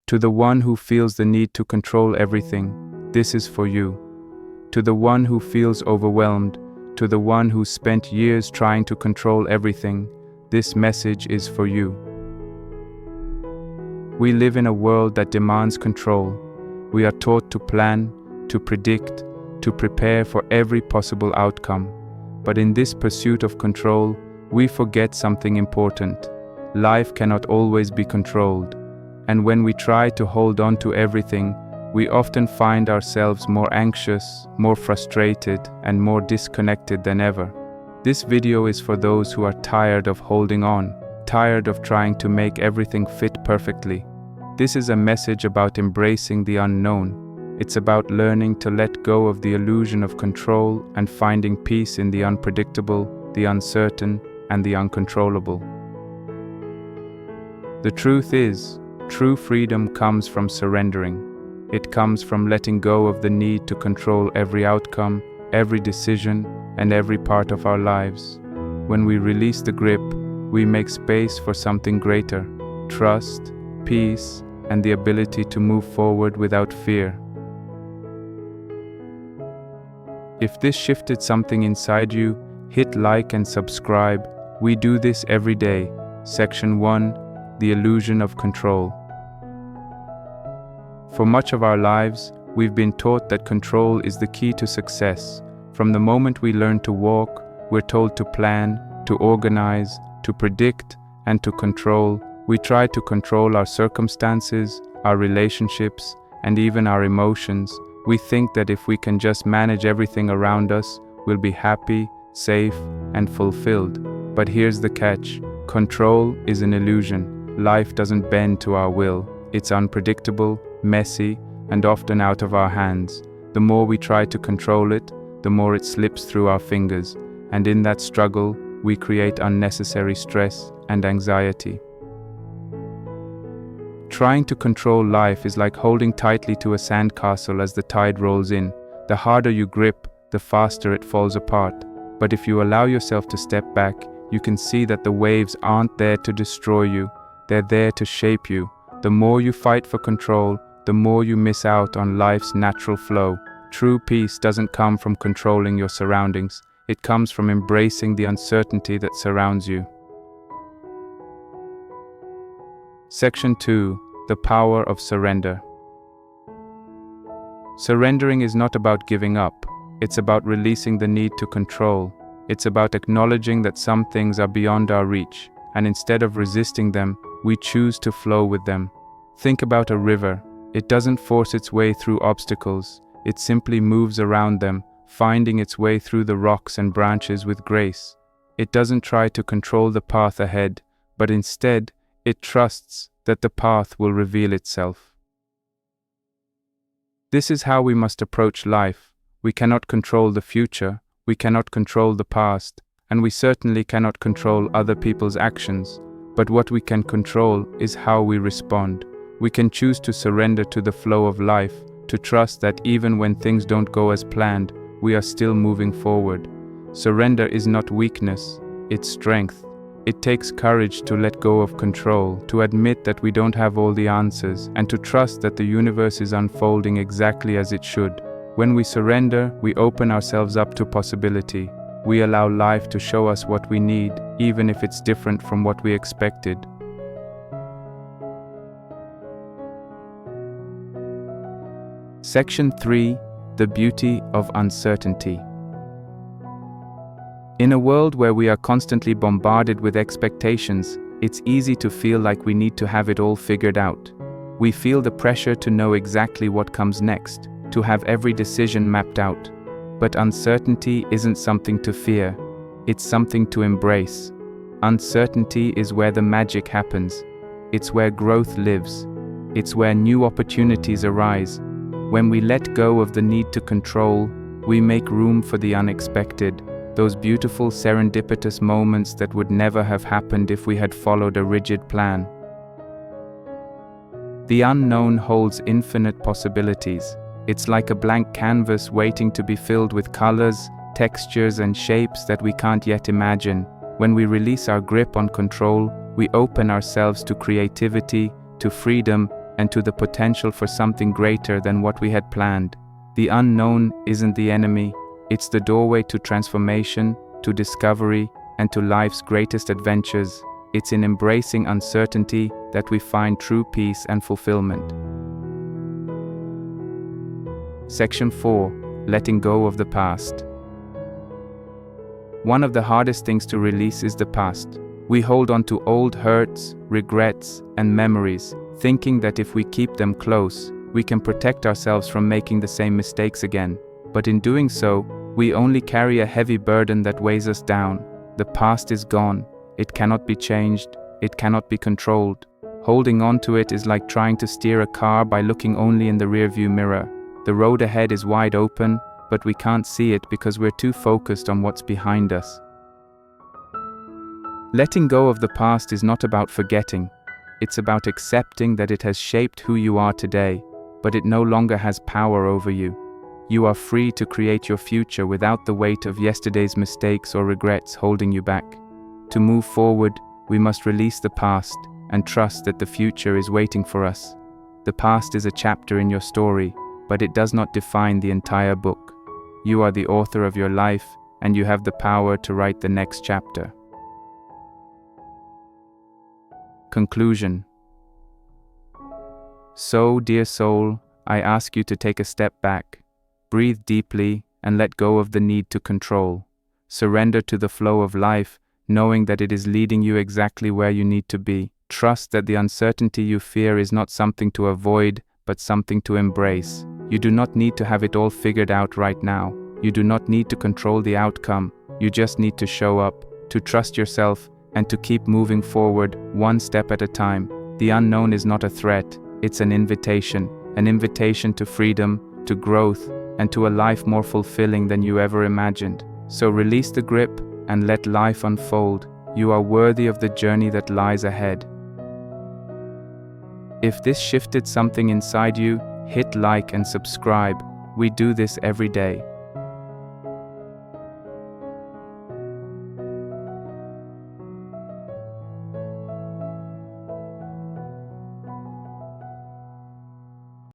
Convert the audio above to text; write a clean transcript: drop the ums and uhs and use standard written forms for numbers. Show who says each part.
Speaker 1: To the one who feels the need to control everything, this is for you. To the one who feels overwhelmed, to the one who spent years trying to control everything, this message is for you. We live in a world that demands control. We are taught to plan, to predict, to prepare for every possible outcome. But in this pursuit of control, we forget something important. Life cannot always be controlled. And when we try to hold on to everything, we often find ourselves more anxious, more frustrated, and more disconnected than ever. This video is for those who are tired of holding on, tired of trying to make everything fit perfectly. This is a message about embracing the unknown. It's about learning to let go of the illusion of control and finding peace in the unpredictable, the uncertain, and the uncontrollable. The truth is, true freedom comes from surrendering. It comes from letting go of the need to control every outcome, every decision, and every part of our lives. When we release the grip, we make space for something greater: trust, peace, and the ability to move forward without fear. If this shifted something inside you, hit like and subscribe. We do this every day. Section 1: The illusion of control. For much of our lives, we've been taught that control is the key to success. From the moment we learn to walk, we're told to plan, to organize, to predict, and to control. We try to control our circumstances, our relationships, and even our emotions. We think that if we can just manage everything around us, we'll be happy, safe, and fulfilled. But here's the catch: control is an illusion. Life doesn't bend to our will. It's unpredictable, messy, and often out of our hands. The more we try to control it, the more it slips through our fingers, and in that struggle, we create unnecessary stress and anxiety. Trying to control life is like holding tightly to a sandcastle as the tide rolls in. The harder you grip, the faster it falls apart. But if you allow yourself to step back, you can see that the waves aren't there to destroy you, they're there to shape you. The more you fight for control, the more you miss out on life's natural flow. True peace doesn't come from controlling your surroundings. It comes from embracing the uncertainty that surrounds you. Section 2: The power of surrender. Surrendering is not about giving up. It's about releasing the need to control. It's about acknowledging that some things are beyond our reach, and instead of resisting them, we choose to flow with them. Think about a river. It doesn't force its way through obstacles. It simply moves around them, finding its way through the rocks and branches with grace. It doesn't try to control the path ahead, but instead, it trusts that the path will reveal itself. This is how we must approach life. We cannot control the future, we cannot control the past, and we certainly cannot control other people's actions. But what we can control is how we respond. We can choose to surrender to the flow of life, to trust that even when things don't go as planned, we are still moving forward. Surrender is not weakness, it's strength. It takes courage to let go of control, to admit that we don't have all the answers, and to trust that the universe is unfolding exactly as it should. When we surrender, we open ourselves up to possibility. We allow life to show us what we need, even if it's different from what we expected. Section 3: The beauty of uncertainty. In a world where we are constantly bombarded with expectations, it's easy to feel like we need to have it all figured out. We feel the pressure to know exactly what comes next, to have every decision mapped out. But uncertainty isn't something to fear, it's something to embrace. Uncertainty is where the magic happens. It's where growth lives. It's where new opportunities arise. When we let go of the need to control, we make room for the unexpected, those beautiful serendipitous moments that would never have happened if we had followed a rigid plan. The unknown holds infinite possibilities. It's like a blank canvas waiting to be filled with colors, textures, and shapes that we can't yet imagine. When we release our grip on control, we open ourselves to creativity, to freedom, and to the potential for something greater than what we had planned. The unknown isn't the enemy, it's the doorway to transformation, to discovery, and to life's greatest adventures. It's in embracing uncertainty that we find true peace and fulfillment. Section 4. Letting go of the past. One of the hardest things to release is the past. We hold on to old hurts, regrets, and memories, thinking that if we keep them close, we can protect ourselves from making the same mistakes again. But in doing so, we only carry a heavy burden that weighs us down. The past is gone. It cannot be changed. It cannot be controlled. Holding on to it is like trying to steer a car by looking only in the rearview mirror. The road ahead is wide open, but we can't see it because we're too focused on what's behind us. Letting go of the past is not about forgetting. It's about accepting that it has shaped who you are today, but it no longer has power over you. You are free to create your future without the weight of yesterday's mistakes or regrets holding you back. To move forward, we must release the past and trust that the future is waiting for us. The past is a chapter in your story, but it does not define the entire book. You are the author of your life, and you have the power to write the next chapter. Conclusion. So, dear soul, I ask you to take a step back, breathe deeply, and let go of the need to control. Surrender to the flow of life, knowing that it is leading you exactly where you need to be. Trust that the uncertainty you fear is not something to avoid, but something to embrace. You do not need to have it all figured out right now. You do not need to control the outcome. You just need to show up, to trust yourself, and to keep moving forward, one step at a time. The unknown is not a threat, it's an invitation to freedom, to growth, and to a life more fulfilling than you ever imagined. So release the grip and let life unfold. You are worthy of the journey that lies ahead. If this shifted something inside you, hit like and subscribe. We do this every day.